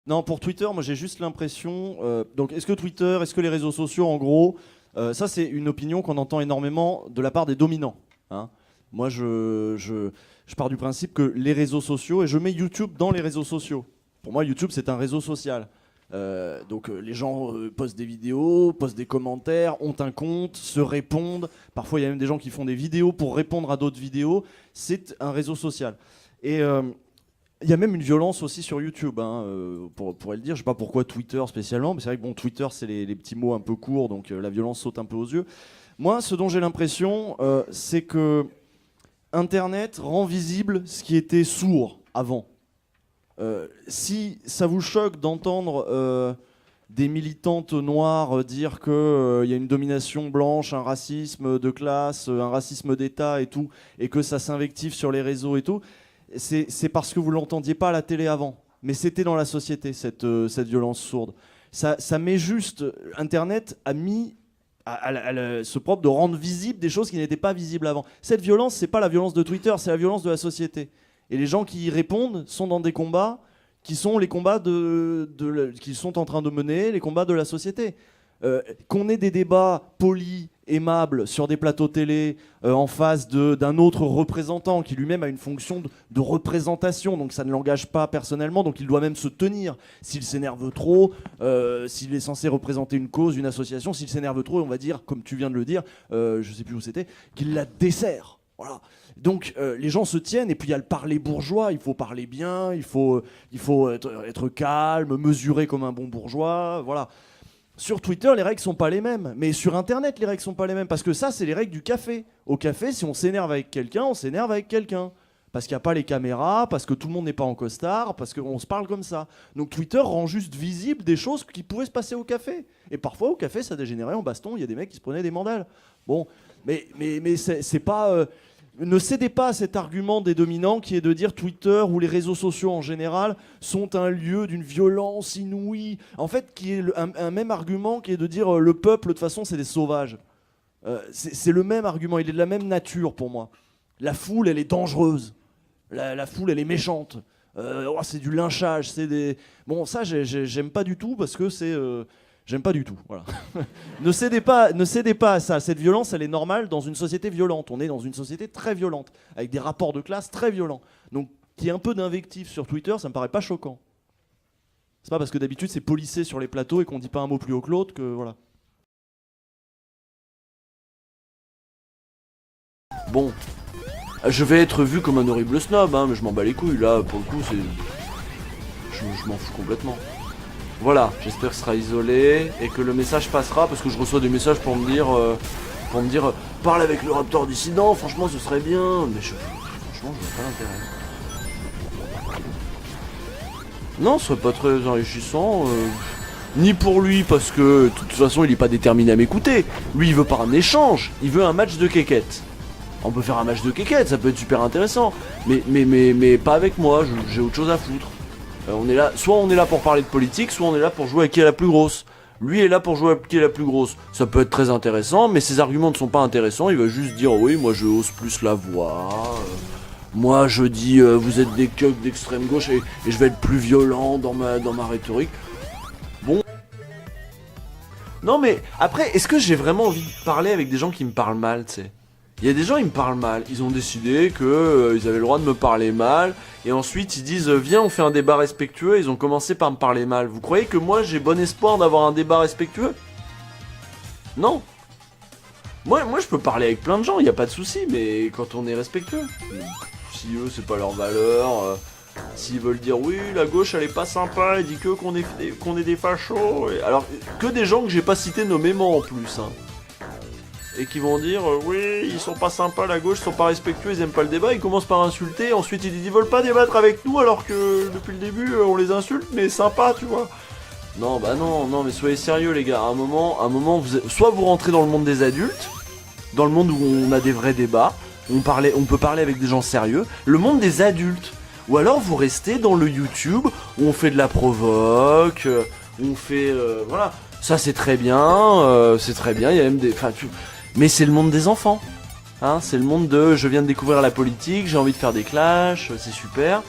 Non, pour Twitter, moi j'ai juste l'impression. Donc, est-ce que Twitter, est-ce que les réseaux sociaux, en gros, ça c'est une opinion qu'on entend énormément de la part des dominants, hein. Moi, je pars du principe que les réseaux sociaux, et je mets YouTube dans les réseaux sociaux. Pour moi, YouTube c'est un réseau social. Donc les gens postent des vidéos, postent des commentaires, ont un compte, se répondent. Parfois, il y a même des gens qui font des vidéos pour répondre à d'autres vidéos. C'est un réseau social. Et il y a même une violence aussi sur YouTube, hein, pour le dire. Je sais pas pourquoi Twitter spécialement, mais c'est vrai que bon, Twitter, c'est les petits mots un peu courts, donc la violence saute un peu aux yeux. Moi, ce dont j'ai l'impression, c'est que Internet rend visible ce qui était sourd avant. Si ça vous choque d'entendre des militantes noires dire qu'il y a une domination blanche, un racisme de classe, un racisme d'État et tout, et que ça s'invective sur les réseaux et tout, c'est parce que vous ne l'entendiez pas à la télé avant. Mais c'était dans la société, cette violence sourde. Ça met juste... Internet a mis ce propre de rendre visible des choses qui n'étaient pas visibles avant. Cette violence, c'est pas la violence de Twitter, c'est la violence de la société. Et les gens qui y répondent sont dans des combats qui sont les combats qu'ils sont en train de mener, les combats de la société. Qu'on ait des débats polis, aimables, sur des plateaux télé, en face d'un autre représentant qui lui-même a une fonction de représentation, donc ça ne l'engage pas personnellement, donc il doit même se tenir. S'il s'énerve trop, s'il est censé représenter une cause, une association, s'il s'énerve trop, on va dire, comme tu viens de le dire, je sais plus où c'était, qu'il la dessert. Voilà. Donc les gens se tiennent, et puis il y a le parler bourgeois, il faut parler bien, il faut être calme, mesuré comme un bon bourgeois, voilà. Sur Twitter, les règles sont pas les mêmes, mais sur Internet, les règles sont pas les mêmes, parce que ça, c'est les règles du café. Au café, si on s'énerve avec quelqu'un, on s'énerve avec quelqu'un. Parce qu'il n'y a pas les caméras, parce que tout le monde n'est pas en costard, parce qu'on se parle comme ça. Donc Twitter rend juste visible des choses qui pouvaient se passer au café. Et parfois, au café, ça dégénérait en baston, il y a des mecs qui se prenaient des mandales. Bon, mais c'est pas... Ne cédez pas à cet argument des dominants qui est de dire Twitter ou les réseaux sociaux en général sont un lieu d'une violence inouïe. En fait, qui est un même argument qui est de dire le peuple, de toute façon, c'est des sauvages. C'est le même argument, il est de la même nature pour moi. La foule, elle est dangereuse. La foule, elle est méchante. C'est du lynchage. Bon, ça, j'aime pas du tout parce que c'est... J'aime pas du tout, voilà. Ne cédez pas à ça. Cette violence, elle est normale dans une société violente. On est dans une société très violente, avec des rapports de classe très violents. Donc, qu'il y ait un peu d'invectif sur Twitter, ça me paraît pas choquant. C'est pas parce que d'habitude c'est policé sur les plateaux et qu'on dit pas un mot plus haut que l'autre que voilà. Bon, je vais être vu comme un horrible snob, hein, mais je m'en bats les couilles. Là, pour le coup, je m'en fous complètement. Voilà, j'espère que ce sera isolé et que le message passera, parce que je reçois des messages pour me dire parle avec le Raptor dissident, franchement ce serait bien, mais franchement je vois pas l'intérêt. Non, ce serait pas très enrichissant, ni pour lui, parce que de toute façon il est pas déterminé à m'écouter. Lui il veut pas un échange, il veut un match de quéquette. On peut faire un match de quéquette, ça peut être super intéressant, mais pas avec moi, j'ai autre chose à foutre. Soit on est là pour parler de politique, soit on est là pour jouer à qui est la plus grosse. Lui est là pour jouer à qui est la plus grosse. Ça peut être très intéressant, mais ses arguments ne sont pas intéressants. Il va juste dire oui, moi je hausse plus la voix. Moi je dis vous êtes des cucks d'extrême gauche et je vais être plus violent dans ma rhétorique. Bon. Non mais après, est-ce que j'ai vraiment envie de parler avec des gens qui me parlent mal, tu sais? Il y a des gens, ils me parlent mal. Ils ont décidé qu'ils avaient le droit de me parler mal. Et ensuite, ils disent viens, on fait un débat respectueux. Ils ont commencé par me parler mal. Vous croyez que moi, j'ai bon espoir d'avoir un débat respectueux? Non. Moi, je peux parler avec plein de gens, il n'y a pas de souci. Mais quand on est respectueux. Si eux, c'est pas leur valeur. S'ils veulent dire oui, la gauche, elle est pas sympa. Elle dit que qu'on est des fachos. Alors, que des gens que j'ai pas cités nommément en plus, hein. Et qui vont dire oui, ils sont pas sympas, la gauche, ils sont pas respectueux, ils aiment pas le débat, ils commencent par insulter, ensuite ils disent ils veulent pas débattre avec nous alors que depuis le début on les insulte, mais sympa, tu vois. Non, bah non, mais soyez sérieux les gars, à un moment soit vous rentrez dans le monde des adultes, dans le monde où on a des vrais débats, on peut parler avec des gens sérieux, le monde des adultes, ou alors vous restez dans le YouTube où on fait de la provoque, on fait voilà, ça c'est très bien, il y a même des, enfin mais c'est le monde des enfants, hein, c'est le monde de je viens de découvrir la politique, j'ai envie de faire des clashs, c'est super.